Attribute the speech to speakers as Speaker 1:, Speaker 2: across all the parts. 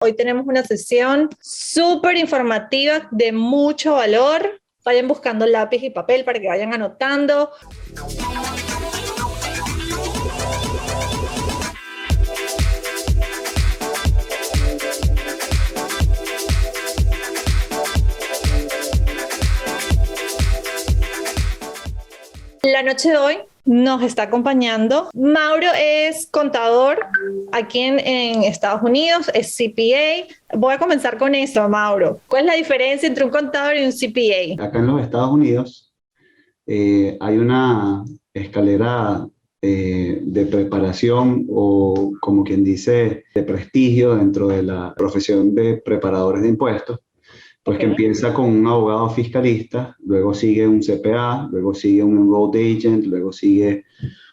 Speaker 1: Hoy tenemos una sesión súper informativa de mucho valor. Vayan buscando lápiz y papel para que vayan anotando. La noche de hoy nos está acompañando. Mauro es contador aquí en Estados Unidos, es CPA. Voy a comenzar con eso, Mauro. ¿Cuál es la diferencia entre un contador y un CPA?
Speaker 2: Acá en los Estados Unidos hay una escalera de preparación o, como quien dice, de prestigio dentro de la profesión de preparadores de impuestos. Pues que empieza con un abogado fiscalista, luego sigue un CPA, luego sigue un enrolled agent, luego sigue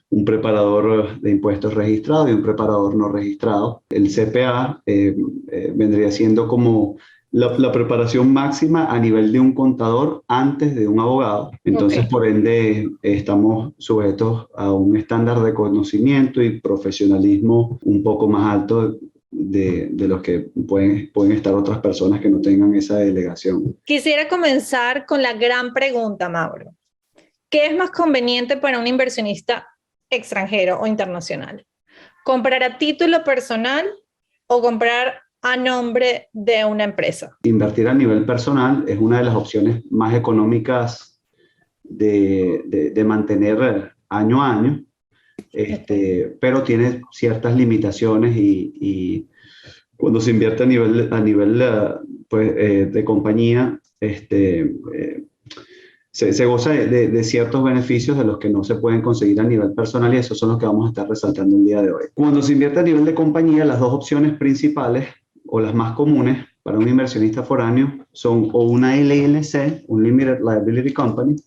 Speaker 2: un preparador de impuestos registrado y un preparador no registrado. El CPA vendría siendo como la preparación máxima a nivel de un contador antes de un abogado. Entonces, por ende, estamos sujetos a un estándar de conocimiento y profesionalismo un poco más alto de los que pueden estar otras personas que no tengan esa delegación.
Speaker 1: Quisiera comenzar con la gran pregunta, Mauro. ¿Qué es más conveniente para un inversionista extranjero o internacional? ¿Comprar a título personal o comprar a nombre de una empresa?
Speaker 2: Invertir a nivel personal es una de las opciones más económicas de mantener año a año. Pero tiene ciertas limitaciones y cuando se invierte a nivel de compañía, se goza de ciertos beneficios de los que no se pueden conseguir a nivel personal, y esos son los que vamos a estar resaltando el día de hoy. Cuando se invierte a nivel de compañía, las dos opciones principales o las más comunes para un inversionista foráneo son o una LLC, un Limited Liability Company,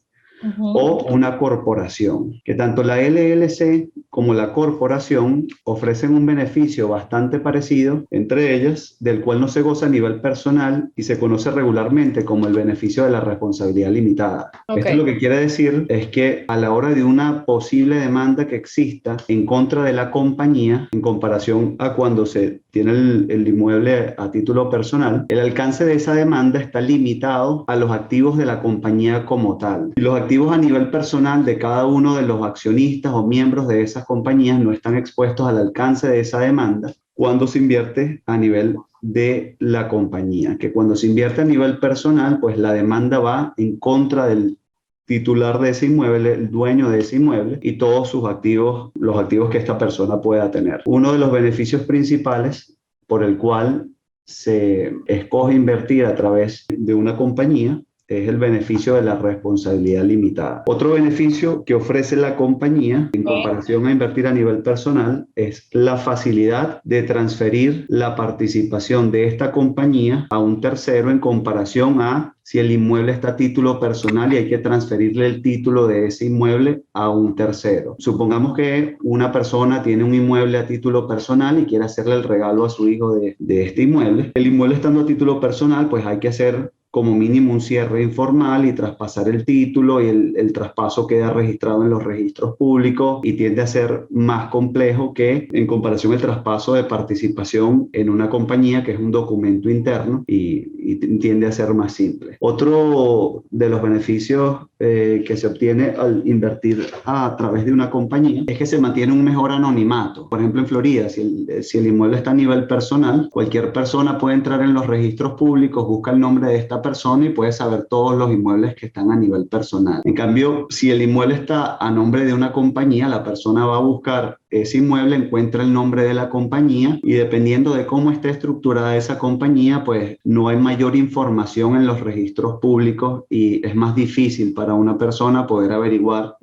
Speaker 2: o una corporación, que tanto la LLC como la corporación ofrecen un beneficio bastante parecido entre ellas, del cual no se goza a nivel personal y se conoce regularmente como el beneficio de la responsabilidad limitada. Esto lo que quiere decir es que a la hora de una posible demanda que exista en contra de la compañía, en comparación a cuando se tiene el inmueble a título personal, el alcance de esa demanda está limitado a los activos de la compañía como tal. Y los activos a nivel personal de cada uno de los accionistas o miembros de esas compañías no están expuestos al alcance de esa demanda cuando se invierte a nivel de la compañía. Que cuando se invierte a nivel personal, pues la demanda va en contra del titular de ese inmueble, el dueño de ese inmueble y todos sus activos, los activos que esta persona pueda tener. Uno de los beneficios principales por el cual se escoge invertir a través de una compañía es el beneficio de la responsabilidad limitada. Otro beneficio que ofrece la compañía en comparación a invertir a nivel personal es la facilidad de transferir la participación de esta compañía a un tercero en comparación a si el inmueble está a título personal y hay que transferirle el título de ese inmueble a un tercero. Supongamos que una persona tiene un inmueble a título personal y quiere hacerle el regalo a su hijo de este inmueble. El inmueble estando a título personal, pues hay que hacer como mínimo un cierre informal y traspasar el título, y el traspaso queda registrado en los registros públicos y tiende a ser más complejo que en comparación el traspaso de participación en una compañía, que es un documento interno y tiende a ser más simple. Otro de los beneficios que se obtiene al invertir a través de una compañía es que se mantiene un mejor anonimato. Por ejemplo, en Florida, si el inmueble está a nivel personal, cualquier persona puede entrar en los registros públicos, busca el nombre de esta persona y puede saber todos los inmuebles que están a nivel personal. En cambio, si el inmueble está a nombre de una compañía, la persona va a buscar ese inmueble, encuentra el nombre de la compañía y dependiendo de cómo esté estructurada esa compañía, pues no hay mayor información en los registros públicos y es más difícil para una persona poder averiguar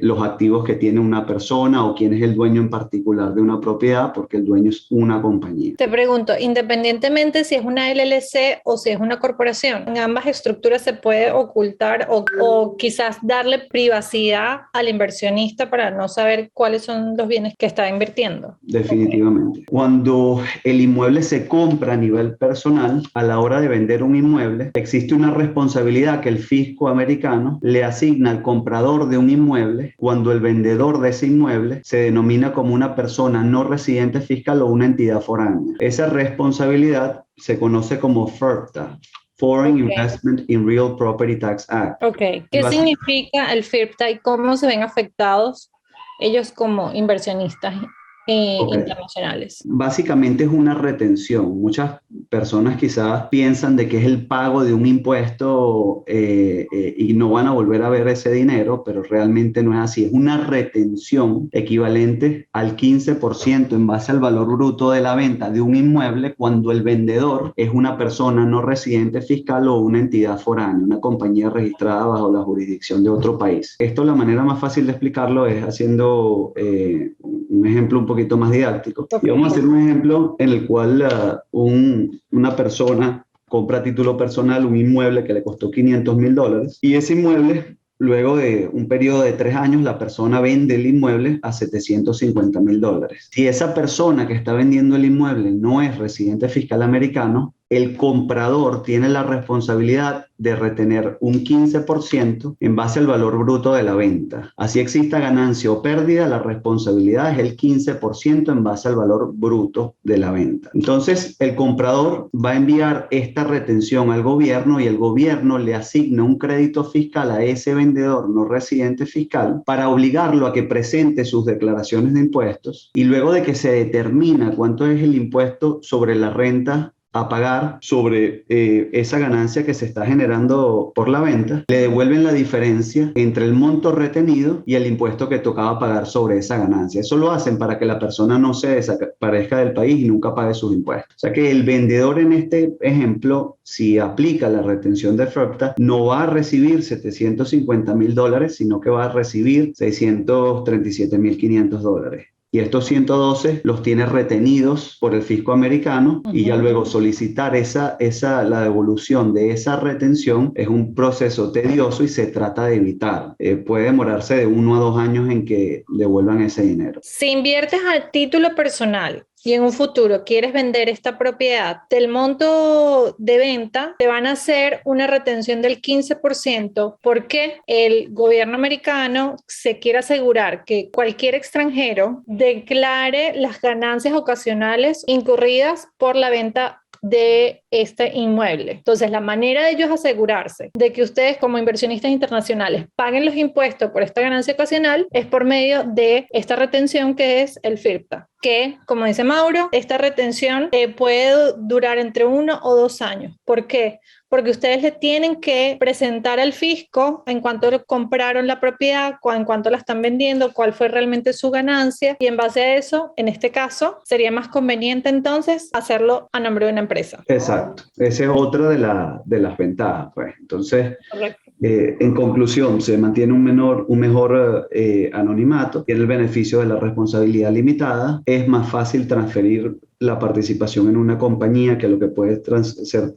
Speaker 2: los activos que tiene una persona o quién es el dueño en particular de una propiedad, porque el dueño es una compañía.
Speaker 1: Te pregunto, independientemente si es una LLC o si es una corporación, en ambas estructuras se puede ocultar o quizás darle privacidad al inversionista para no saber cuáles son los bienes inmuebles que está invirtiendo.
Speaker 2: Definitivamente. Cuando el inmueble se compra a nivel personal, a la hora de vender un inmueble, existe una responsabilidad que el fisco americano le asigna al comprador de un inmueble cuando el vendedor de ese inmueble se denomina como una persona no residente fiscal o una entidad foránea. Esa responsabilidad se conoce como FIRPTA. Foreign Investment in Real Property Tax Act.
Speaker 1: Ok, ¿qué significa el FIRPTA y cómo se ven afectados ellos como inversionistas internacionales?
Speaker 2: Básicamente es una retención. Muchas personas quizás piensan de que es el pago de un impuesto y no van a volver a ver ese dinero, pero realmente no es así. Es una retención equivalente al 15% en base al valor bruto de la venta de un inmueble cuando el vendedor es una persona no residente fiscal o una entidad foránea, una compañía registrada bajo la jurisdicción de otro país. Esto, la manera más fácil de explicarlo es haciendo un ejemplo un poquito más didáctico. Y vamos a hacer un ejemplo en el cual una persona compra a título personal un inmueble que le costó $500,000 y ese inmueble, luego de un periodo de 3 años, la persona vende el inmueble a $750,000. Si esa persona que está vendiendo el inmueble no es residente fiscal americano, el comprador tiene la responsabilidad de retener un 15% en base al valor bruto de la venta. Así exista ganancia o pérdida, la responsabilidad es el 15% en base al valor bruto de la venta. Entonces, el comprador va a enviar esta retención al gobierno y el gobierno le asigna un crédito fiscal a ese vendedor no residente fiscal para obligarlo a que presente sus declaraciones de impuestos, y luego de que se determina cuánto es el impuesto sobre la renta a pagar sobre esa ganancia que se está generando por la venta, le devuelven la diferencia entre el monto retenido y el impuesto que tocaba pagar sobre esa ganancia. Eso lo hacen para que la persona no se desaparezca del país y nunca pague sus impuestos. O sea que el vendedor en este ejemplo, si aplica la retención de FIRPTA, no va a recibir $750,000, sino que va a recibir $637,500. Y estos 112 los tiene retenidos por el fisco americano y ya luego solicitar la devolución de esa retención es un proceso tedioso y se trata de evitar. Puede demorarse de 1 a 2 años en que devuelvan ese dinero.
Speaker 1: Si inviertes a título personal y en un futuro quieres vender esta propiedad, del monto de venta te van a hacer una retención del 15% porque el gobierno americano se quiere asegurar que cualquier extranjero declare las ganancias ocasionales incurridas por la venta de este inmueble. Entonces, la manera de ellos asegurarse de que ustedes como inversionistas internacionales paguen los impuestos por esta ganancia ocasional es por medio de esta retención que es el FIRPTA, que, como dice Mauro, esta retención puede durar entre 1 o 2 años. ¿Por qué? Porque ustedes le tienen que presentar al fisco en cuanto compraron la propiedad, en cuanto la están vendiendo, cuál fue realmente su ganancia, y en base a eso, en este caso, sería más conveniente entonces hacerlo a nombre de una empresa.
Speaker 2: Exacto. Esa es otra de las ventajas, pues. Entonces, en conclusión, se mantiene un mejor anonimato, tiene el beneficio de la responsabilidad limitada, es más fácil transferir la participación en una compañía que lo que puede ser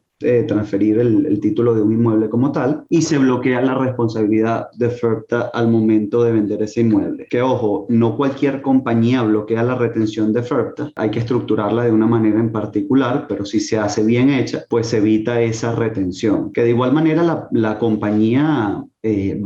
Speaker 2: transferir el título de un inmueble como tal, y se bloquea la responsabilidad de FIRPTA al momento de vender ese inmueble. Que ojo, no cualquier compañía bloquea la retención de FIRPTA, hay que estructurarla de una manera en particular, pero si se hace bien hecha, pues se evita esa retención. Que de igual manera la compañía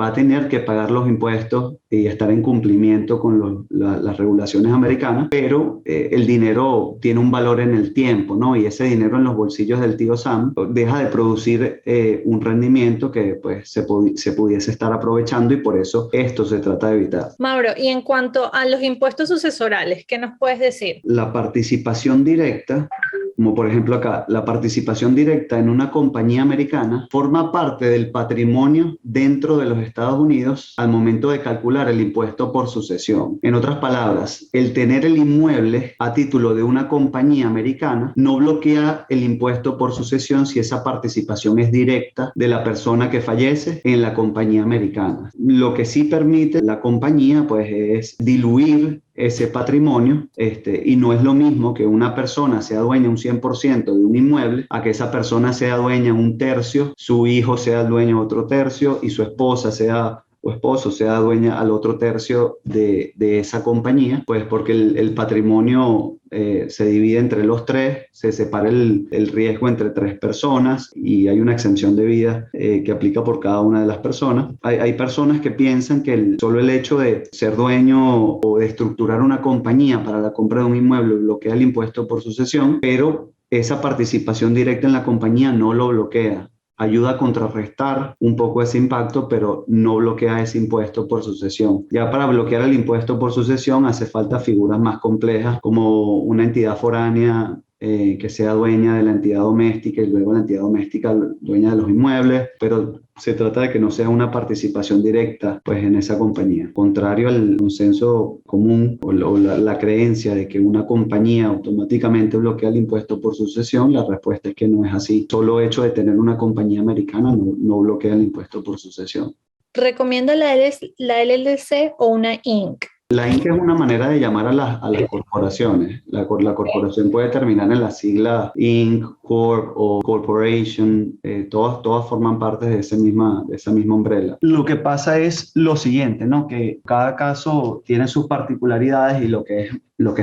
Speaker 2: va a tener que pagar los impuestos y estar en cumplimiento con las regulaciones americanas, pero el dinero tiene un valor en el tiempo, ¿no? Y ese dinero en los bolsillos del tío Sam deja de producir un rendimiento que pues se pudiese estar aprovechando, y por eso esto se trata de evitar.
Speaker 1: Mauro, y en cuanto a los impuestos sucesorales, ¿qué nos puedes decir?
Speaker 2: La participación directa, como por ejemplo acá, la participación directa en una compañía americana forma parte del patrimonio dentro de los Estados Unidos al momento de calcular el impuesto por sucesión. En otras palabras, el tener el inmueble a título de una compañía americana no bloquea el impuesto por sucesión si esa participación es directa de la persona que fallece en la compañía americana. Lo que sí permite la compañía pues es diluir ese patrimonio, y no es lo mismo que una persona sea dueña un 100% de un inmueble a que esa persona sea dueña un tercio, su hijo sea dueño otro tercio y su esposa sea o esposo sea dueña al otro tercio de esa compañía, pues porque el patrimonio se divide entre los tres, se separa el riesgo entre tres personas y hay una exención de vida que aplica por cada una de las personas. Hay personas que piensan que solo el hecho de ser dueño o de estructurar una compañía para la compra de un inmueble bloquea el impuesto por sucesión, pero esa participación directa en la compañía no lo bloquea. Ayuda a contrarrestar un poco ese impacto, pero no bloquea ese impuesto por sucesión. Ya para bloquear el impuesto por sucesión hace falta figuras más complejas como una entidad foránea que sea dueña de la entidad doméstica y luego la entidad doméstica dueña de los inmuebles, pero se trata de que no sea una participación directa pues, en esa compañía. Contrario al consenso común o la creencia de que una compañía automáticamente bloquea el impuesto por sucesión, la respuesta es que no es así. Solo hecho de tener una compañía americana no bloquea el impuesto por sucesión.
Speaker 1: ¿Recomienda la LLC o una Inc?
Speaker 2: La Inc. es una manera de llamar a las corporaciones. La corporación puede terminar en la sigla Inc., Corp o Corporation. Todas forman parte de esa misma umbrella. Lo que pasa es lo siguiente, ¿no? Que cada caso tiene sus particularidades y lo que es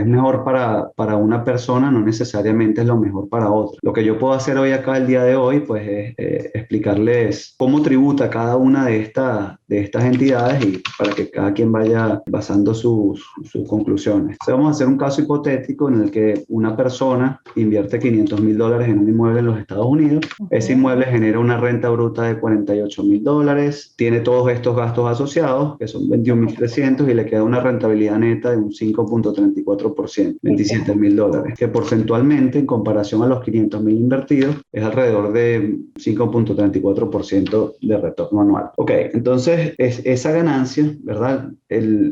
Speaker 2: mejor para una persona no necesariamente es lo mejor para otra. Lo que yo puedo hacer hoy acá el día de hoy pues es explicarles cómo tributa cada una de estas entidades y para que cada quien vaya basando sus conclusiones. Entonces, vamos a hacer un caso hipotético en el que una persona invierte $500,000 en un inmueble en los Estados Unidos. Ese inmueble genera una renta bruta de $48,000, tiene todos estos gastos asociados, que son 21,300, y le queda una rentabilidad neta de un 5.34%, $27,000, que porcentualmente, en comparación a los 500,000 invertidos, es alrededor de 5.34% de retorno anual. Ok, entonces esa ganancia, ¿verdad?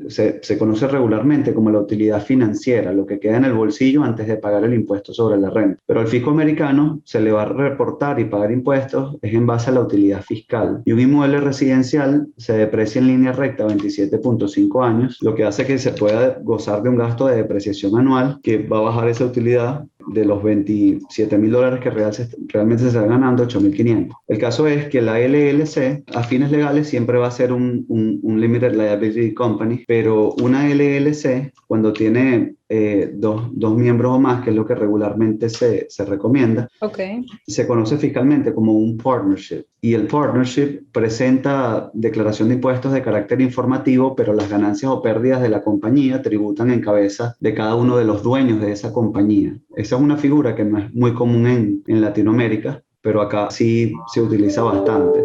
Speaker 2: Se conoce regularmente como la utilidad financiera, lo que queda en el bolsillo antes de pagar el impuesto sobre la renta. Pero al fisco americano se le va a reportar y pagar impuestos es en base a la utilidad fiscal. Y un inmueble residencial se deprecia en línea recta 27.5 años, lo que hace que se pueda gozar de un gasto de depreciación anual que va a bajar esa utilidad de los $27,000 que realmente se están ganando, $8,500. El caso es que la LLC, a fines legales, siempre va a ser un Limited Liability Company, pero una LLC, cuando tiene dos miembros o más, que es lo que regularmente se recomienda, se conoce fiscalmente como un partnership. Y el partnership presenta declaración de impuestos de carácter informativo, pero las ganancias o pérdidas de la compañía tributan en cabeza de cada uno de los dueños de esa compañía. Esa es una figura que no es muy común en Latinoamérica, pero acá sí se utiliza bastante.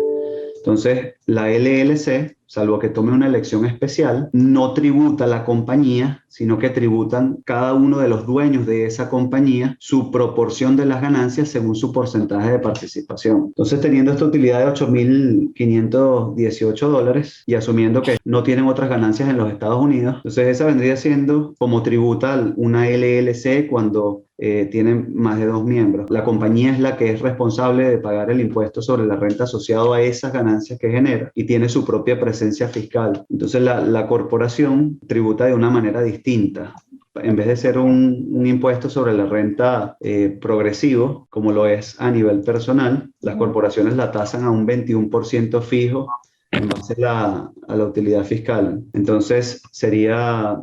Speaker 2: Entonces, la LLC, salvo que tome una elección especial, no tributa a la compañía, sino que tributan cada uno de los dueños de esa compañía su proporción de las ganancias según su porcentaje de participación. Entonces, teniendo esta utilidad de $8,518 y asumiendo que no tienen otras ganancias en los Estados Unidos, entonces esa vendría siendo como tributa una LLC cuando tienen más de 2 miembros. La compañía es la que es responsable de pagar el impuesto sobre la renta asociado a esas ganancias que genera y tiene su propia presencia fiscal. Entonces la corporación tributa de una manera distinta. En vez de ser un impuesto sobre la renta progresivo, como lo es a nivel personal, las corporaciones la tasan a un 21% fijo en base a la utilidad fiscal. Entonces sería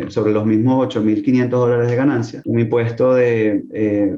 Speaker 2: sobre los mismos $8,500 de ganancia, un impuesto de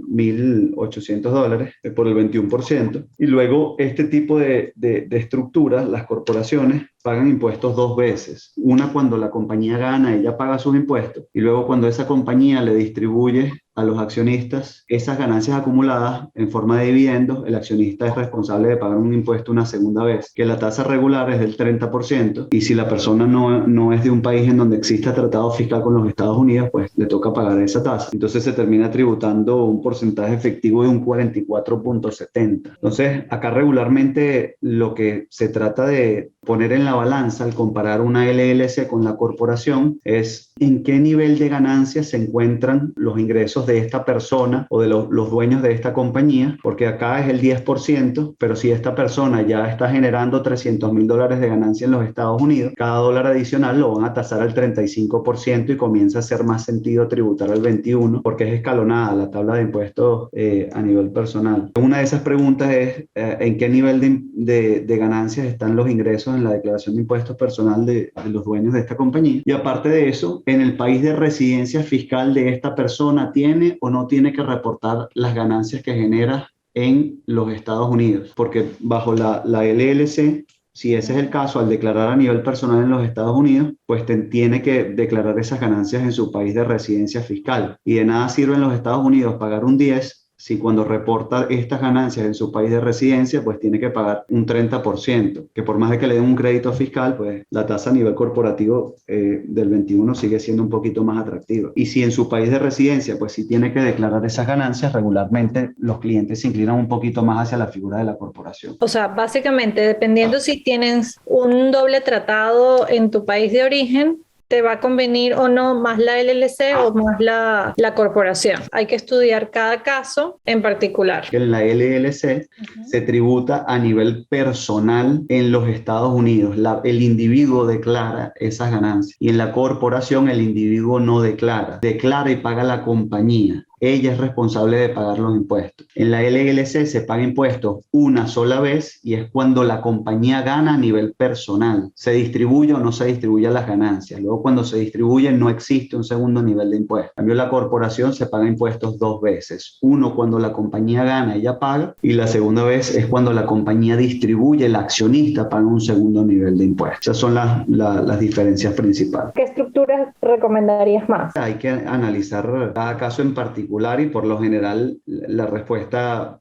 Speaker 2: $1,800 por el 21%. Y luego este tipo de estructuras, las corporaciones pagan impuestos 2 veces. Una cuando la compañía gana, ella paga sus impuestos, y luego cuando esa compañía le distribuye a los accionistas esas ganancias acumuladas en forma de dividendos, el accionista es responsable de pagar un impuesto una segunda vez, que la tasa regular es del 30%, y si la persona no es de un país en donde exista tratado fiscal con los Estados Unidos, pues le toca pagar esa tasa. Entonces se termina tributando un porcentaje efectivo de un 44.70. Entonces, acá regularmente lo que se trata de poner en la balanza al comparar una LLC con la corporación es en qué nivel de ganancias se encuentran los ingresos de esta persona o de los dueños de esta compañía, porque acá es el 10%, pero si esta persona ya está generando $300,000 de ganancia en los Estados Unidos, cada dólar adicional lo van a tasar al 35% y comienza a hacer más sentido tributar al 21% porque es escalonada la tabla de impuestos a nivel personal. Una de esas preguntas es ¿en qué nivel de ganancias están los ingresos en la declaración declaración de impuestos personal de los dueños de esta compañía. Y aparte de eso, en el país de residencia fiscal de esta persona, ¿tiene o no tiene que reportar las ganancias que genera en los Estados Unidos? Porque bajo la LLC, si ese es el caso, al declarar a nivel personal en los Estados Unidos, pues tiene que declarar esas ganancias en su país de residencia fiscal. Y de nada sirve en los Estados Unidos pagar un 10 si cuando reporta estas ganancias en su país de residencia, pues tiene que pagar un 30%, que por más de que le den un crédito fiscal, pues la tasa a nivel corporativo del 21 sigue siendo un poquito más atractiva. Y si en su país de residencia, pues sí tiene que declarar esas ganancias, regularmente los clientes se inclinan un poquito más hacia la figura de la corporación.
Speaker 1: O sea, básicamente, dependiendo si tienes un doble tratado en tu país de origen, te va a convenir o no más la LLC o más la corporación. Hay que estudiar cada caso en particular.
Speaker 2: En la LLC se tributa a nivel personal en los Estados Unidos. El individuo declara esas ganancias y en la corporación el individuo no declara. Declara y paga la compañía. Ella es responsable de pagar los impuestos. En la LLC se paga impuestos una sola vez y es cuando la compañía gana a nivel personal. Se distribuye o no se distribuye las ganancias. Luego, cuando se distribuye, no existe un segundo nivel de impuestos. En cambio, la corporación se paga impuestos dos veces. Uno, cuando la compañía gana, ella paga. Y la segunda vez es cuando la compañía distribuye, el accionista paga un segundo nivel de impuestos. Esas son las diferencias principales.
Speaker 1: ¿Qué estructuras recomendarías más?
Speaker 2: Hay que analizar cada caso en particular y por lo general la respuesta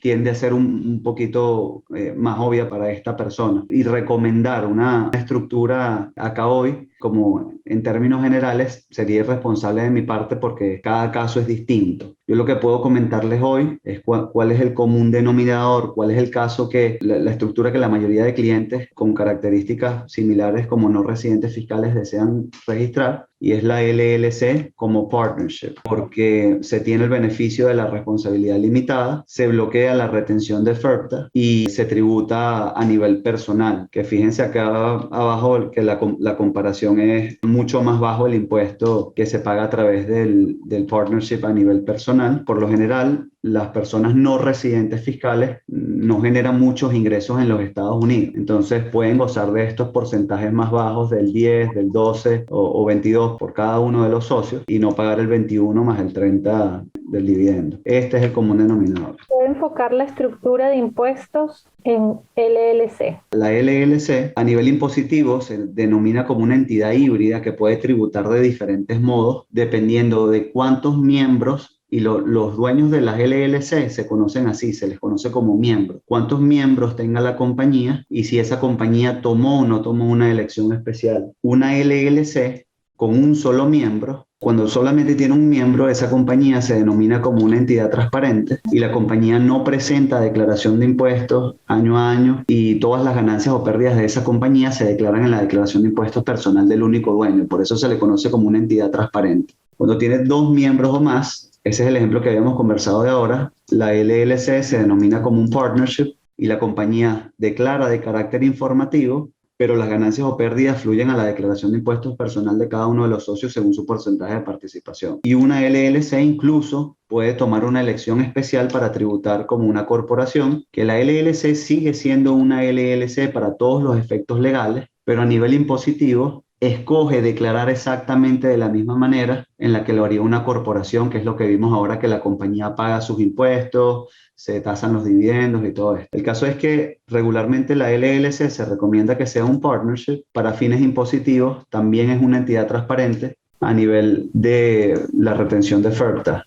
Speaker 2: tiende a ser un poquito más obvia para esta persona. Y recomendar una estructura acá hoy, como en términos generales, sería irresponsable de mi parte porque cada caso es distinto. Yo lo que puedo comentarles hoy es cuál es el común denominador, cuál es el caso que la estructura que la mayoría de clientes con características similares como no residentes fiscales desean registrar, y es la LLC como partnership, porque se tiene el beneficio de la responsabilidad limitada, se bloquea la retención de FERPTA y se tributa a nivel personal, que fíjense acá abajo que la comparación es mucho más bajo el impuesto que se paga a través del partnership a nivel personal. Por lo general, las personas no residentes fiscales no generan muchos ingresos en los Estados Unidos. Entonces pueden gozar de estos porcentajes más bajos del 10, del 12 o 22 por cada uno de los socios y no pagar el 21 más el 30 del dividendo. Este es el común denominador.
Speaker 1: ¿Puedo enfocar la estructura de impuestos en LLC?
Speaker 2: La LLC a nivel impositivo se denomina como una entidad híbrida que puede tributar de diferentes modos dependiendo de cuántos miembros. Y los dueños de las LLC se conocen así, se les conoce como miembros. ¿Cuántos miembros tenga la compañía y si esa compañía tomó o no tomó una elección especial? Una LLC con un solo miembro, cuando solamente tiene un miembro, esa compañía se denomina como una entidad transparente y la compañía no presenta declaración de impuestos año a año y todas las ganancias o pérdidas de esa compañía se declaran en la declaración de impuestos personal del único dueño. Por eso se le conoce como una entidad transparente. Cuando tiene dos miembros o más, ese es el ejemplo que habíamos conversado de ahora, la LLC se denomina como un partnership y la compañía declara de carácter informativo, pero las ganancias o pérdidas fluyen a la declaración de impuestos personal de cada uno de los socios según su porcentaje de participación. Y una LLC incluso puede tomar una elección especial para tributar como una corporación, que la LLC sigue siendo una LLC para todos los efectos legales, pero a nivel impositivo escoge declarar exactamente de la misma manera en la que lo haría una corporación, que es lo que vimos ahora, que la compañía paga sus impuestos, se tasan los dividendos y todo esto. El caso es que regularmente la LLC se recomienda que sea un partnership para fines impositivos, también es una entidad transparente a nivel de la retención de FERPTA.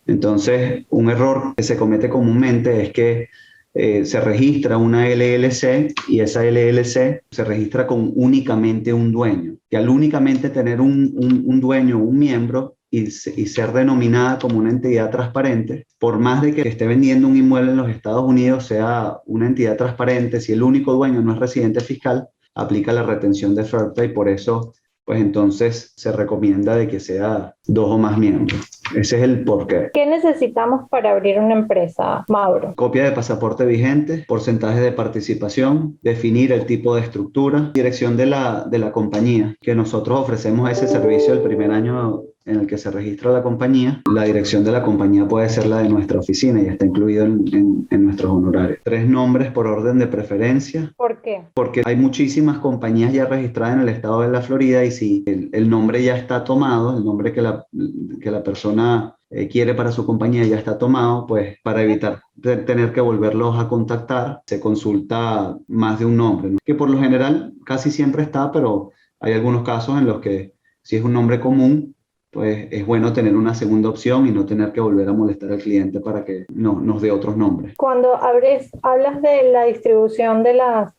Speaker 2: Entonces, un error que se comete comúnmente es que se registra una LLC y esa LLC se registra con únicamente un dueño. Y al únicamente tener un dueño, un miembro, y ser denominada como una entidad transparente, por más de que esté vendiendo un inmueble en los Estados Unidos, sea una entidad transparente, si el único dueño no es residente fiscal, aplica la retención de FERPTA y por eso pues entonces se recomienda de que sea 2 o más miembros. Ese es el porqué.
Speaker 1: ¿Qué necesitamos para abrir una empresa, Mauro?
Speaker 2: Copia de pasaporte vigente, porcentaje de participación, definir el tipo de estructura, dirección de la compañía, que nosotros ofrecemos ese servicio el primer año en el que se registra la compañía. La dirección de la compañía puede ser la de nuestra oficina y está incluido en nuestros honorarios. 3 nombres por orden de preferencia.
Speaker 1: ¿Por qué?
Speaker 2: Porque hay muchísimas compañías ya registradas en el estado de la Florida y si el nombre ya está tomado, el nombre que la persona quiere para su compañía ya está tomado, pues para evitar tener que volverlos a contactar, se consulta más de un nombre, ¿no? Que por lo general casi siempre está, pero hay algunos casos en los que si es un nombre común, pues es bueno tener una segunda opción y no tener que volver a molestar al cliente para que nos dé otros nombres.
Speaker 1: Cuando hablas de la distribución de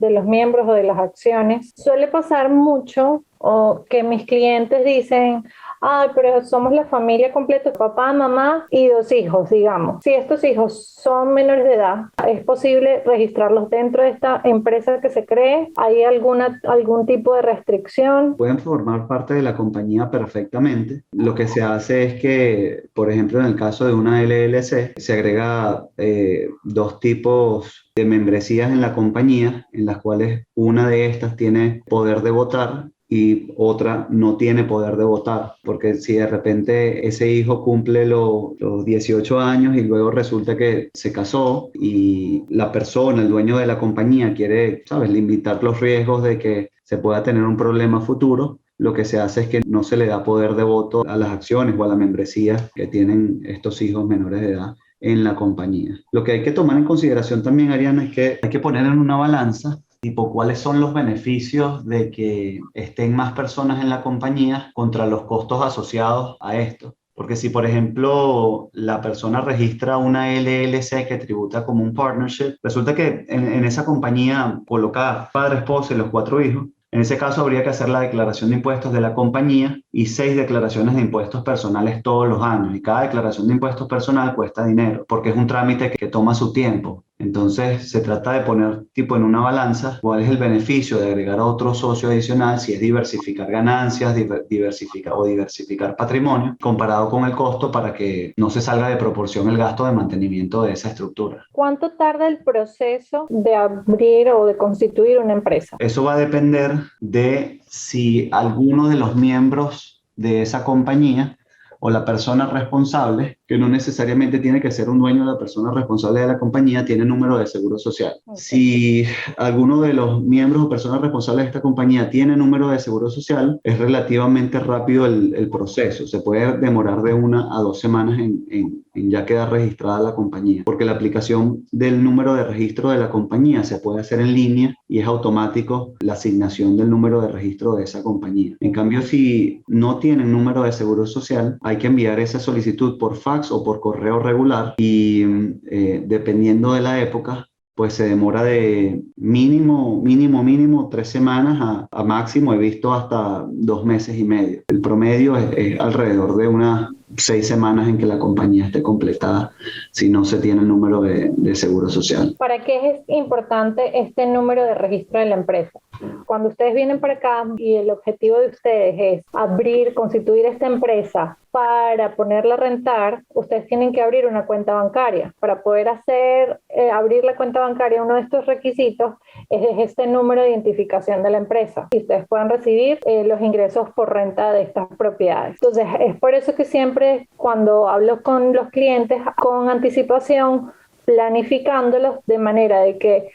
Speaker 1: los miembros o de las acciones, suele pasar mucho o que mis clientes dicen, ay, pero somos la familia completa, papá, mamá y 2 hijos, digamos. Si estos hijos son menores de edad, ¿es posible registrarlos dentro de esta empresa que se cree? ¿Hay algún tipo de restricción?
Speaker 2: Pueden formar parte de la compañía perfectamente. Lo que se hace es que, por ejemplo, en el caso de una LLC, se agrega 2 tipos de membresías en la compañía, en las cuales una de estas tiene poder de votar y otra no tiene poder de votar, porque si de repente ese hijo cumple los 18 años y luego resulta que se casó y la persona, el dueño de la compañía quiere, ¿sabes?, limitar los riesgos de que se pueda tener un problema futuro, lo que se hace es que no se le da poder de voto a las acciones o a la membresía que tienen estos hijos menores de edad en la compañía. Lo que hay que tomar en consideración también, Ariana, es que hay que poner en una balanza tipo cuáles son los beneficios de que estén más personas en la compañía contra los costos asociados a esto. Porque si, por ejemplo, la persona registra una LLC que tributa como un partnership, resulta que en esa compañía coloca padre, esposa y los 4 hijos. En ese caso habría que hacer la declaración de impuestos de la compañía y 6 declaraciones de impuestos personales todos los años. Y cada declaración de impuestos personal cuesta dinero porque es un trámite que toma su tiempo. Entonces se trata de poner tipo en una balanza cuál es el beneficio de agregar a otro socio adicional, si es diversificar ganancias, diversificar patrimonio, comparado con el costo para que no se salga de proporción el gasto de mantenimiento de esa estructura.
Speaker 1: ¿Cuánto tarda el proceso de abrir o de constituir una empresa?
Speaker 2: Eso va a depender de si alguno de los miembros de esa compañía o la persona responsable, que no necesariamente tiene que ser un dueño de la persona responsable de la compañía, tiene número de seguro social. Okay. Si alguno de los miembros o personas responsables de esta compañía tiene número de seguro social, es relativamente rápido el proceso. Se puede demorar de 1 a 2 semanas en ya quedar registrada la compañía, porque la aplicación del número de registro de la compañía se puede hacer en línea y es automático la asignación del número de registro de esa compañía. En cambio, si no tienen número de seguro social, hay que enviar esa solicitud por fax o por correo regular y dependiendo de la época, pues se demora de mínimo 3 semanas a máximo, he visto hasta 2 meses y medio. El promedio es alrededor de unas 6 semanas en que la compañía esté completada si no se tiene el número de seguro social.
Speaker 1: ¿Para qué es importante este número de registro de la empresa? Cuando ustedes vienen para acá y el objetivo de ustedes es constituir esta empresa para ponerla a rentar, ustedes tienen que abrir una cuenta bancaria. Para poder abrir la cuenta bancaria, uno de estos requisitos es este número de identificación de la empresa y ustedes puedan recibir los ingresos por renta de estas propiedades. Entonces, es por eso que siempre cuando hablo con los clientes con anticipación, planificándolos de manera de que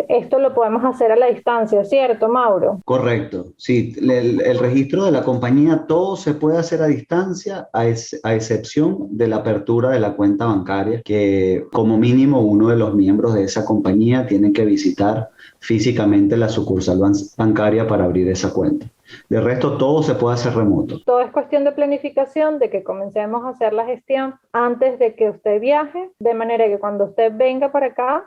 Speaker 1: esto lo podemos hacer a la distancia, ¿cierto, Mauro?
Speaker 2: Correcto, sí. El registro de la compañía, todo se puede hacer a distancia, a excepción de la apertura de la cuenta bancaria, que como mínimo uno de los miembros de esa compañía tiene que visitar físicamente la sucursal bancaria para abrir esa cuenta. De resto, todo se puede hacer remoto.
Speaker 1: Todo es cuestión de planificación, de que comencemos a hacer la gestión antes de que usted viaje, de manera que cuando usted venga para acá,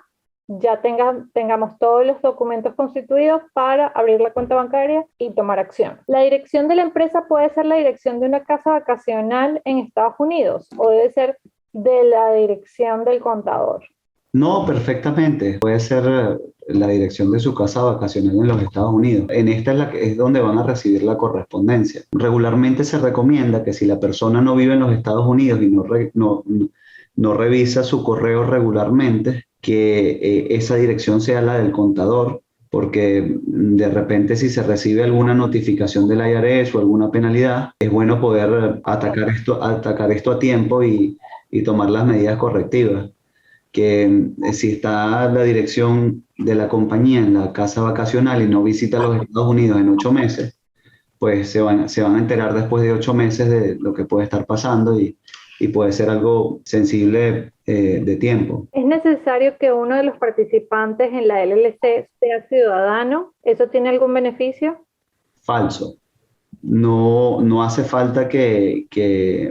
Speaker 1: ya tengamos todos los documentos constituidos para abrir la cuenta bancaria y tomar acción. La dirección de la empresa puede ser la dirección de una casa vacacional en Estados Unidos o debe ser de la dirección del contador.
Speaker 2: No, perfectamente. Puede ser la dirección de su casa vacacional en los Estados Unidos. En esta es, es donde van a recibir la correspondencia. Regularmente se recomienda que si la persona no vive en los Estados Unidos y no revisa su correo regularmente, que esa dirección sea la del contador, porque de repente si se recibe alguna notificación del IRS o alguna penalidad, es bueno poder atacar esto a tiempo y tomar las medidas correctivas que si está la dirección de la compañía en la casa vacacional y no visita los Estados Unidos en 8 meses, pues se van a enterar después de 8 meses de lo que puede estar pasando y puede ser algo sensible de tiempo.
Speaker 1: ¿Es necesario que uno de los participantes en la LLC sea ciudadano? ¿Eso tiene algún beneficio?
Speaker 2: Falso. No hace falta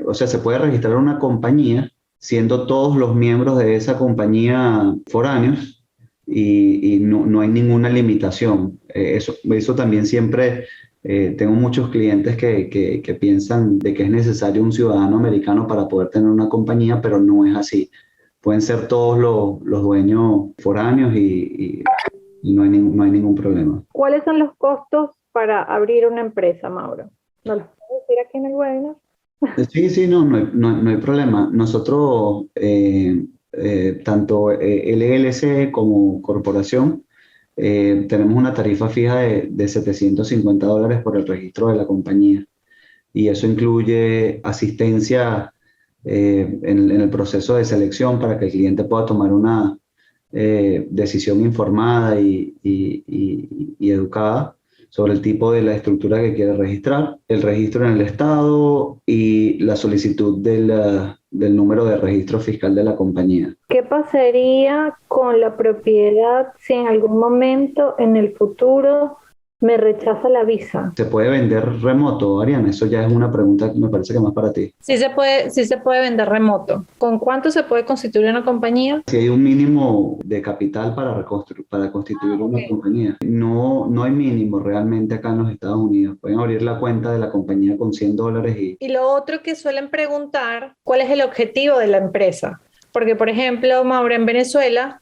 Speaker 2: o sea, se puede registrar una compañía siendo todos los miembros de esa compañía foráneos y no hay ninguna limitación. Eso también siempre, tengo muchos clientes que piensan de que es necesario un ciudadano americano para poder tener una compañía, pero no es así. Pueden ser todos los dueños foráneos y no hay ningún problema.
Speaker 1: ¿Cuáles son los costos para abrir una empresa, Mauro? ¿No los puedo decir aquí en el webinar?
Speaker 2: Sí, no hay problema. Nosotros, tanto LLC como corporación, tenemos una tarifa fija de $750 por el registro de la compañía. Y eso incluye asistencia en el proceso de selección para que el cliente pueda tomar una decisión informada y educada sobre el tipo de la estructura que quiere registrar, el registro en el estado y la solicitud del número de registro fiscal de la compañía.
Speaker 1: ¿Qué pasaría con la propiedad si en algún momento en el futuro me rechaza la visa?
Speaker 2: ¿Se puede vender remoto, Ariana? Eso ya es una pregunta que me parece que más para ti.
Speaker 1: Sí se puede vender remoto. ¿Con cuánto se puede constituir una compañía?
Speaker 2: Si hay un mínimo de capital para constituir una compañía. No hay mínimo realmente acá en los Estados Unidos. Pueden abrir la cuenta de la compañía con $100
Speaker 1: Y lo otro que suelen preguntar, ¿cuál es el objetivo de la empresa? Porque, por ejemplo, Mauro, en Venezuela,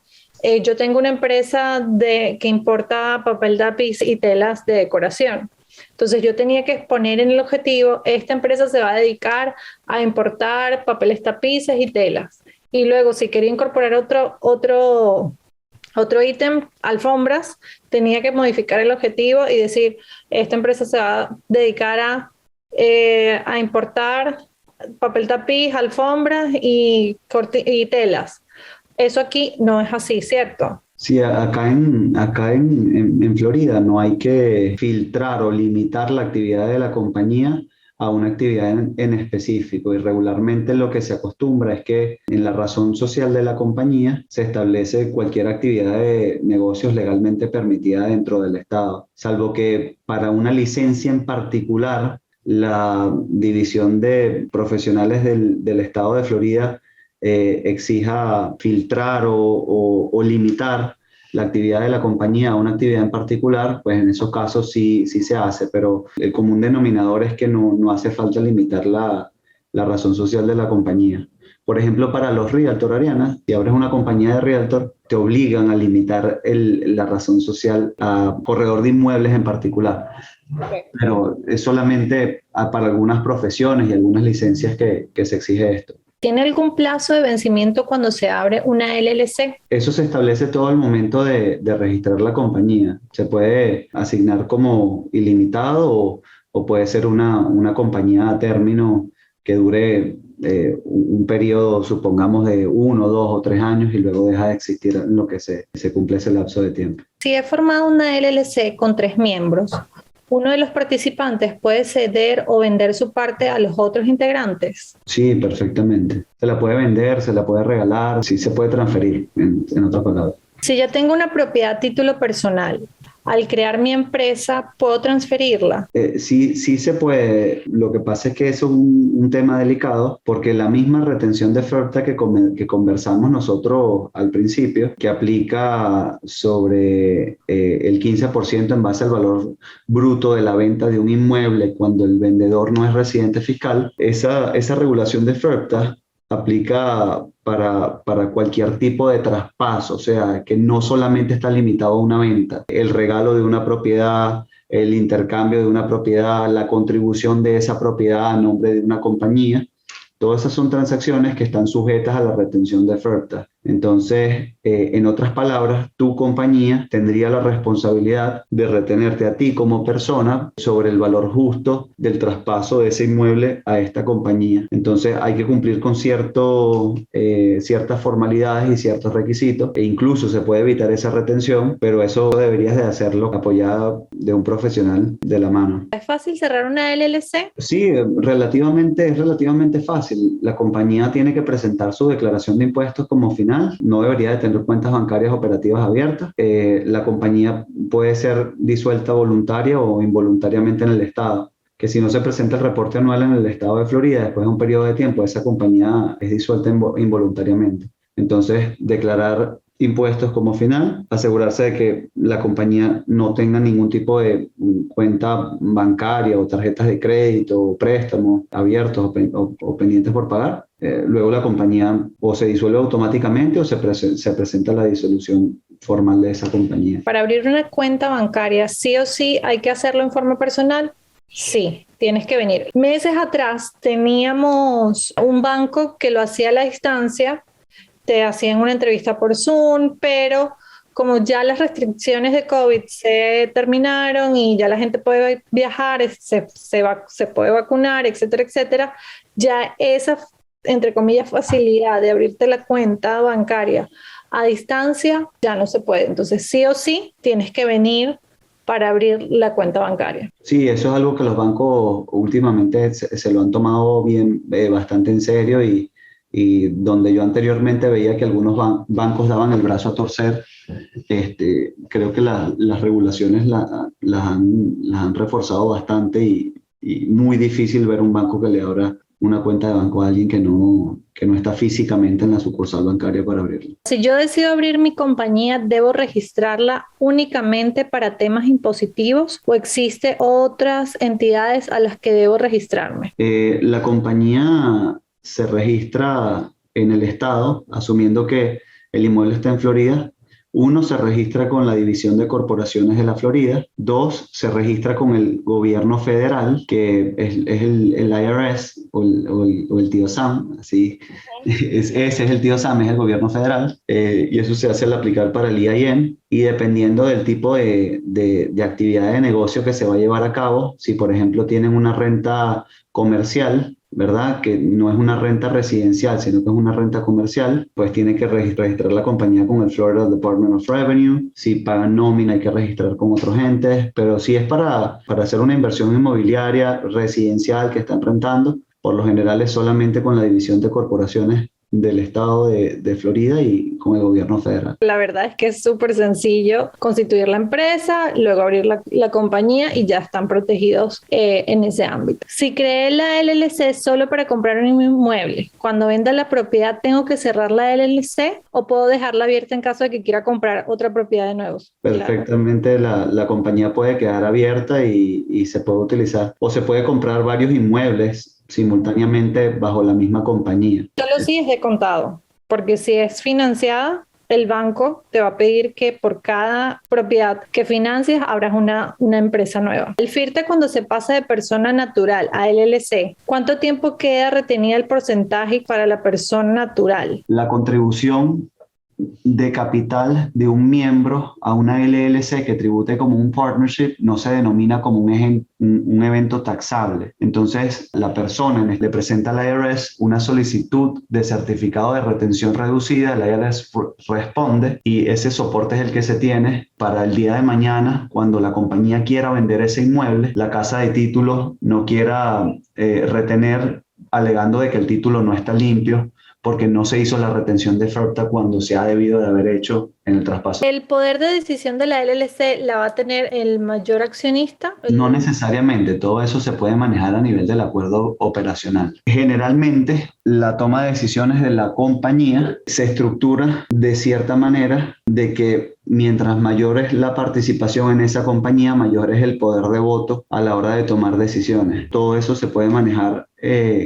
Speaker 1: yo tengo una empresa que importa papel tapiz y telas de decoración. Entonces yo tenía que exponer en el objetivo, esta empresa se va a dedicar a importar papeles tapices y telas. Y luego si quería incorporar otro ítem, alfombras, tenía que modificar el objetivo y decir, esta empresa se va a dedicar a importar papel tapiz, alfombras y telas. Eso aquí no es así, ¿cierto?
Speaker 2: Sí, acá en Florida no hay que filtrar o limitar la actividad de la compañía a una actividad en específico y regularmente lo que se acostumbra es que en la razón social de la compañía se establece cualquier actividad de negocios legalmente permitida dentro del estado, salvo que para una licencia en particular la División de Profesionales del Estado de Florida exija filtrar o limitar la actividad de la compañía a una actividad en particular, pues en esos casos sí se hace, pero el común denominador es que no hace falta limitar la razón social de la compañía. Por ejemplo, para los realtor, Ariana, si abres una compañía de realtor, te obligan a limitar la razón social a corredor de inmuebles en particular. Okay. Pero es solamente para algunas profesiones y algunas licencias que se exige esto.
Speaker 1: ¿Tiene algún plazo de vencimiento cuando se abre una LLC?
Speaker 2: Eso se establece todo al momento de registrar la compañía. Se puede asignar como ilimitado o puede ser una compañía a término que dure un periodo, supongamos, de 1, 2 o 3 años y luego deja de existir en lo que se cumple ese lapso de tiempo.
Speaker 1: Si he formado una LLC con 3 miembros, ¿uno de los participantes puede ceder o vender su parte a los otros integrantes?
Speaker 2: Sí, perfectamente. Se la puede vender, se la puede regalar, sí se puede transferir, en otras palabras.
Speaker 1: Si ya tengo una propiedad a título personal, al crear mi empresa, ¿puedo transferirla?
Speaker 2: Sí se puede. Lo que pasa es que eso es un tema delicado porque la misma retención de FERPTA que conversamos nosotros al principio, que aplica sobre el 15% en base al valor bruto de la venta de un inmueble cuando el vendedor no es residente fiscal, esa regulación de FERPTA aplica para cualquier tipo de traspaso, o sea, que no solamente está limitado a una venta, el regalo de una propiedad, el intercambio de una propiedad, la contribución de esa propiedad a nombre de una compañía. Todas esas son transacciones que están sujetas a la retención de FIRPTA. Entonces, en otras palabras, tu compañía tendría la responsabilidad de retenerte a ti como persona sobre el valor justo del traspaso de ese inmueble a esta compañía. Entonces, hay que cumplir con ciertas formalidades y ciertos requisitos, e incluso se puede evitar esa retención, pero eso deberías de hacerlo apoyado de un profesional de la mano.
Speaker 1: ¿Es fácil cerrar una LLC?
Speaker 2: Sí, es relativamente fácil. La compañía tiene que presentar su declaración de impuestos como final, no debería de tener cuentas bancarias operativas abiertas. La compañía puede ser disuelta voluntaria o involuntariamente en el estado, que si no se presenta el reporte anual en el estado de Florida, después de un periodo de tiempo, esa compañía es disuelta involuntariamente. Entonces, declarar impuestos como final, asegurarse de que la compañía no tenga ningún tipo de cuenta bancaria o tarjetas de crédito o préstamos abiertos o pendientes por pagar. Luego la compañía o se disuelve automáticamente o se presenta la disolución formal de esa compañía.
Speaker 1: Para abrir una cuenta bancaria, sí o sí hay que hacerlo en forma personal. Sí, tienes que venir. Meses atrás teníamos un banco que lo hacía a la distancia, te hacían una entrevista por Zoom, pero como ya las restricciones de COVID se terminaron y ya la gente puede viajar, se puede vacunar, etcétera, etcétera, ya esa, entre comillas, facilidad de abrirte la cuenta bancaria a distancia ya no se puede. Entonces, sí o sí, tienes que venir para abrir la cuenta bancaria.
Speaker 2: Sí, eso es algo que los bancos últimamente se lo han tomado bastante en serio y donde yo anteriormente veía que algunos bancos daban el brazo a torcer, creo que las regulaciones las han reforzado bastante y muy difícil ver un banco que le abra una cuenta de banco a alguien que no está físicamente en la sucursal bancaria para abrirla.
Speaker 1: Si yo decido abrir mi compañía, ¿debo registrarla únicamente para temas impositivos o existen otras entidades a las que debo registrarme?
Speaker 2: La compañía se registra en el estado, asumiendo que el inmueble está en Florida. 1, se registra con la División de Corporaciones de la Florida. 2, se registra con el gobierno federal, que es el IRS o el tío Sam, así. Ese es el tío Sam, es el gobierno federal, y eso se hace al aplicar para el EIN, y dependiendo del tipo de actividad de negocio que se va a llevar a cabo, si por ejemplo tienen una renta comercial, ¿verdad? Que no es una renta residencial, sino que es una renta comercial, pues tiene que registrar la compañía con el Florida Department of Revenue. Si pagan nómina, hay que registrar con otros entes, pero si es para hacer una inversión inmobiliaria residencial que están rentando, por lo general es solamente con la División de Corporaciones del estado de Florida y con el gobierno federal.
Speaker 1: La verdad es que es súper sencillo constituir la empresa, luego abrir la compañía y ya están protegidos en ese ámbito. Si creé la LLC solo para comprar un inmueble, cuando venda la propiedad, ¿tengo que cerrar la LLC o puedo dejarla abierta en caso de que quiera comprar otra propiedad de nuevo?
Speaker 2: Perfectamente, la compañía puede quedar abierta y se puede utilizar, o se puede comprar varios inmuebles simultáneamente bajo la misma compañía.
Speaker 1: Solo si es de contado, porque si es financiada, el banco te va a pedir que por cada propiedad que financies abras una empresa nueva. El FIRPTA, cuando se pasa de persona natural a LLC, ¿cuánto tiempo queda retenida el porcentaje para la persona natural?
Speaker 2: La contribución de capital de un miembro a una LLC que tribute como un partnership no se denomina como un evento taxable. Entonces, la persona le presenta al IRS una solicitud de certificado de retención reducida, el IRS responde y ese soporte es el que se tiene para el día de mañana, cuando la compañía quiera vender ese inmueble, la casa de títulos no quiera retener, alegando de que el título no está limpio, porque no se hizo la retención de FIRPTA cuando se ha debido de haber hecho en el traspaso.
Speaker 1: ¿El poder de decisión de la LLC la va a tener el mayor accionista?
Speaker 2: No necesariamente, todo eso se puede manejar a nivel del acuerdo operacional. Generalmente, la toma de decisiones de la compañía se estructura de cierta manera de que mientras mayor es la participación en esa compañía, mayor es el poder de voto a la hora de tomar decisiones. Todo eso se puede manejar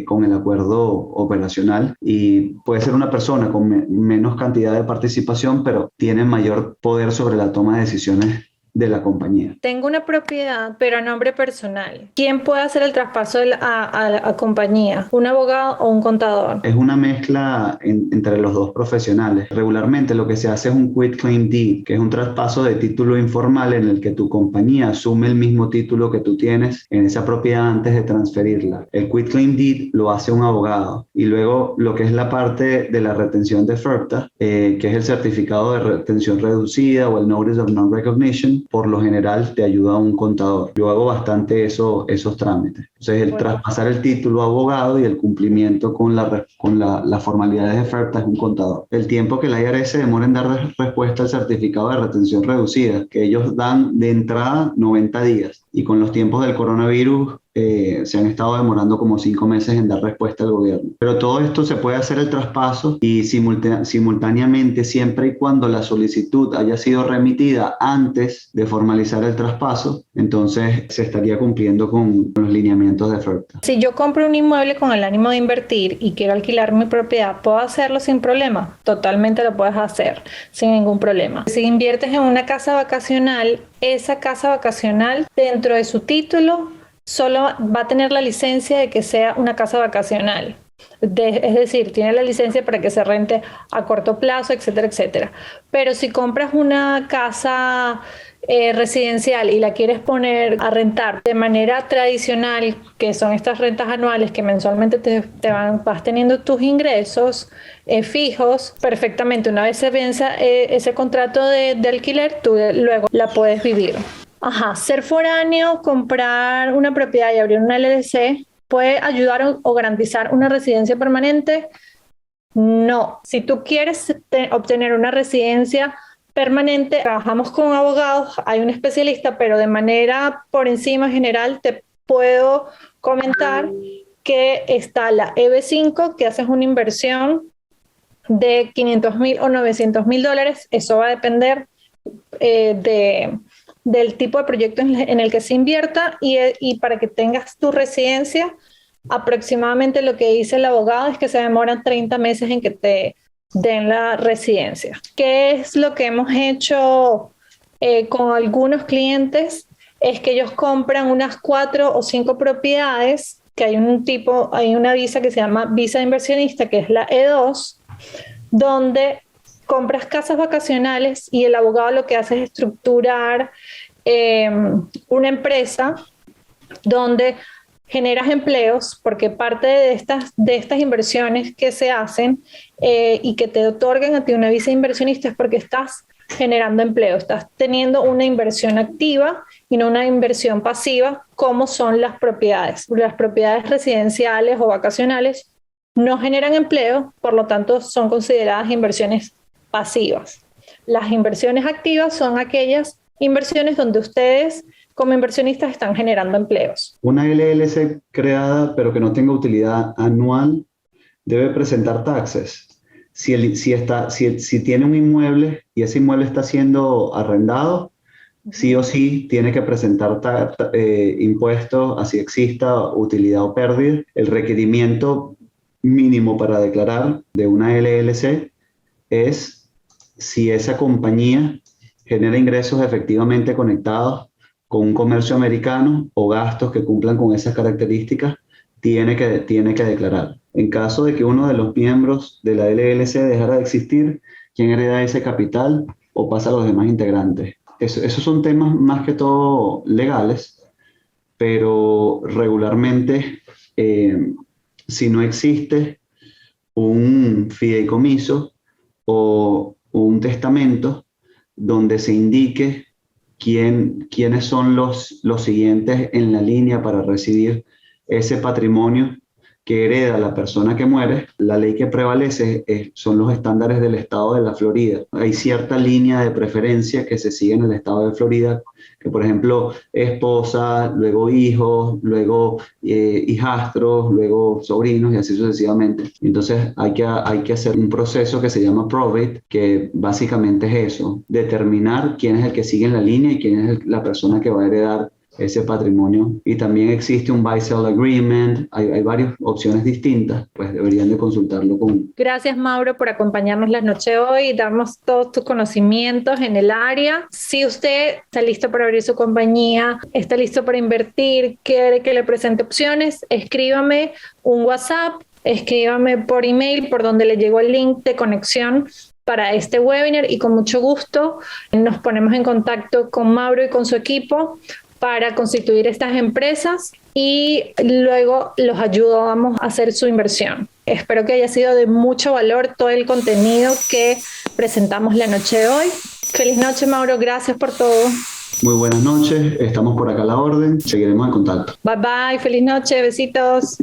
Speaker 2: con el acuerdo operacional, y puede ser una persona con menos cantidad de participación, pero tiene mayor poder sobre la toma de decisiones de la compañía.
Speaker 1: Tengo una propiedad, pero a nombre personal. ¿Quién puede hacer el traspaso a la compañía? ¿Un abogado o un contador?
Speaker 2: Es una mezcla entre los dos profesionales. Regularmente lo que se hace es un quitclaim deed, que es un traspaso de título informal en el que tu compañía asume el mismo título que tú tienes en esa propiedad antes de transferirla. El quitclaim deed lo hace un abogado. Y luego lo que es la parte de la retención de FERPTA, que es el certificado de retención reducida o el Notice of Non-Recognition, por lo general te ayuda un contador. Yo hago bastante esos trámites. Entonces, el traspasar el título a abogado y el cumplimiento con las formalidades de FERPTA es un contador. El tiempo que la IRS demora en dar respuesta al certificado de retención reducida, que ellos dan de entrada 90 días, y con los tiempos del coronavirus se han estado demorando como 5 meses en dar respuesta al gobierno. Pero todo esto se puede hacer el traspaso y simultáneamente, siempre y cuando la solicitud haya sido remitida antes de formalizar el traspaso, entonces se estaría cumpliendo con los lineamientos de FERPTA.
Speaker 1: Si yo compro un inmueble con el ánimo de invertir y quiero alquilar mi propiedad, ¿puedo hacerlo sin problema? Totalmente lo puedes hacer sin ningún problema. Si inviertes en una casa vacacional, esa casa vacacional dentro de su título solo va a tener la licencia de que sea una casa vacacional. Es decir, tiene la licencia para que se rente a corto plazo, etcétera, etcétera. Pero si compras una casa residencial y la quieres poner a rentar de manera tradicional, que son estas rentas anuales que mensualmente vas teniendo tus ingresos fijos, perfectamente, una vez se venza ese contrato de alquiler, tú luego la puedes vivir. Ser foráneo, comprar una propiedad y abrir una LLC, ¿puede ayudar o garantizar una residencia permanente? No. Si tú quieres obtener una residencia permanente, trabajamos con abogados, hay un especialista, pero de manera por encima general te puedo comentar que está la EB5, que haces una inversión de $500,000 o $900,000. Eso va a depender del tipo de proyecto en el que se invierta, y para que tengas tu residencia, aproximadamente lo que dice el abogado es que se demoran 30 meses en que te den la residencia. ¿Qué es lo que hemos hecho con algunos clientes? Es que ellos compran unas 4 o 5 propiedades, que hay una visa que se llama visa de inversionista, que es la E2, donde compras casas vacacionales y el abogado lo que hace es estructurar una empresa donde generas empleos, porque parte de estas inversiones que se hacen y que te otorgan a ti una visa de inversionista es porque estás generando empleo, estás teniendo una inversión activa y no una inversión pasiva, como son las propiedades. Las propiedades residenciales o vacacionales no generan empleo, por lo tanto son consideradas inversiones pasivas. Las inversiones activas son aquellas inversiones donde ustedes como inversionistas están generando empleos.
Speaker 2: Una LLC creada pero que no tenga utilidad anual debe presentar taxes. Si tiene un inmueble y ese inmueble está siendo arrendado, sí o sí tiene que presentar impuestos, así exista utilidad o pérdida. El requerimiento mínimo para declarar de una LLC es si esa compañía genera ingresos efectivamente conectados con un comercio americano o gastos que cumplan con esas características, tiene que declarar. En caso de que uno de los miembros de la LLC dejara de existir, ¿quién hereda ese capital o pasa a los demás integrantes? Esos son temas más que todo legales, pero regularmente, si no existe un fideicomiso o un testamento donde se indique quiénes son los siguientes en la línea para recibir ese patrimonio que hereda la persona que muere, la ley que prevalece son los estándares del estado de la Florida. Hay cierta línea de preferencia que se sigue en el estado de Florida, que por ejemplo, esposa, luego hijos, luego hijastros, luego sobrinos y así sucesivamente. Entonces hay que hacer un proceso que se llama probate, que básicamente es eso, determinar quién es el que sigue en la línea y quién es la persona que va a heredar ese patrimonio. Y también existe un buy-sell agreement, hay varias opciones distintas, pues deberían de consultarlo con...
Speaker 1: Gracias, Mauro, por acompañarnos la noche de hoy y darnos todos tus conocimientos en el área. Si usted está listo para abrir su compañía, está listo para invertir, quiere que le presente opciones, escríbame un WhatsApp, escríbame por email, por donde le llegó el link de conexión para este webinar, y con mucho gusto nos ponemos en contacto con Mauro y con su equipo para constituir estas empresas y luego los ayudamos a hacer su inversión. Espero que haya sido de mucho valor todo el contenido que presentamos la noche de hoy. Feliz noche, Mauro. Gracias por todo.
Speaker 2: Muy buenas noches. Estamos por acá a la orden. Seguiremos en contacto.
Speaker 1: Bye bye. Feliz noche. Besitos.